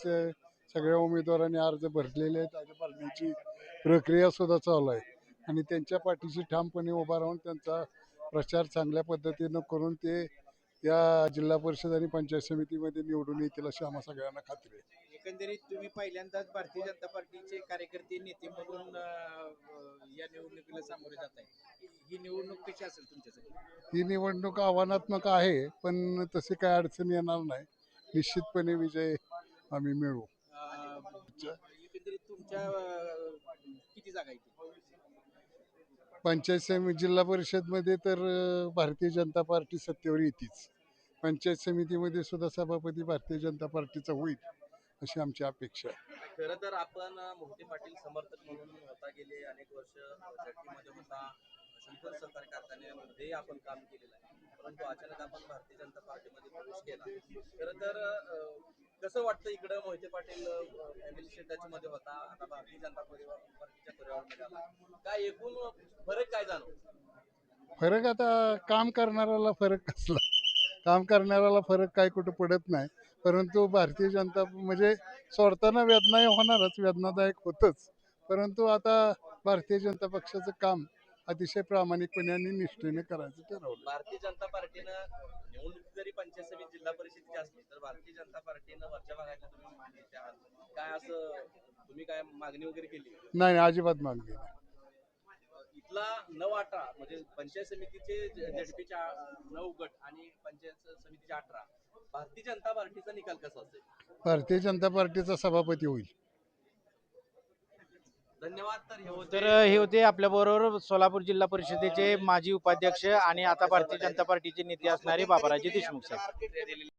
सगळ्या उमेदवारांनी अर्ज भरलेले आहेत. अर्ज भरण्याची प्रक्रिया सुद्धा चालू आहे आणि त्यांच्या पाठीशी ठामपणे उभा राहून त्यांचा प्रचार चांगल्या पद्धतीनं करून ते या जिल्हा परिषद आणि पंचायत समितीमध्ये निवडून येतील अशी आम्हा सगळ्यांना खात्री आहे. एकंदरीत तुम्ही पहिल्यांदाच भारतीय जनता पार्टीचे कार्यकर्ते नेते म्हणून या निवडणुकीला सामोरे जात आहे. ही निवडणूक कशी असेल तुमच्यासाठी? ही निवडणूक आव्हानात्मक आहे, पण तशी काय अडचण येणार नाही. निश्चितपणे विजय आम्ही मिळवू. एकंदरीत तुमच्या किती जागा येतील? पंचायत समिती जिल्हा परिषदमध्ये तर भारतीय जनता पार्टी सत्तेवर येतीच. पंचायत समितीमध्ये सुद्धा सभापती भारतीय जनता पार्टीचा होईल अशी आमची अपेक्षा आहे. खरं तर आपण मोहिते पाटील समर्थक म्हणून होता, गेले अनेक वर्ष झडपीमध्ये होता, शंकर सहकारी कारखान्यामध्ये आपण काम केलेलं आहे, परंतु अचानक आपण भारतीय जनता पार्टीमध्ये प्रवेश केला. खरं तर कसं वाटतं इकडं मोहिते पाटील फॅमिली सेटमध्ये होता, आता भारतीय जनता पार्टीच्या परिवारामध्ये आला, काय एकूण फरक काय जाणवतो? फरक आता काम करणाऱ्याला फरक कसला, काम करणाऱ्याला फरक काय कुठं पडत नाही. परंतु भारतीय जनता म्हणजे सोडताना वेदना होणारच, वेदनादायक होतच. परंतु आता भारतीय जनता पक्षाचं काम अतिशय प्रामाणिकपणे आणि निष्ठेने करायचं ठरवलं. भारतीय जनता पार्टीनं निवडणूक जरी पंचायत समिती जिल्हा परिषदेची असली तर भारतीय जनता पार्टीनं वरच्या भागातल्या तुम्ही नेते आहात, काय असं तुम्ही काय मागणी वगैरे केली? नाही, अजिबात मागणी नाही. इथला 9-18 म्हणजे पंचायत समितीचे झेडपीचे 9 गट आणि पंचायत समितीचे 18, भारतीय जनता पार्टीचा निकाल कसा असेल? भारतीय जनता पार्टीचा सभापती होईल. धन्यवाद. तर हे होते आपल्या बरोबर सोलापूर जिल्हा परिषदेचे माजी उपाध्यक्ष आणि आता भारतीय जनता पार्टीचे नेते असणारे बाबाराजे देशमुख साहेब.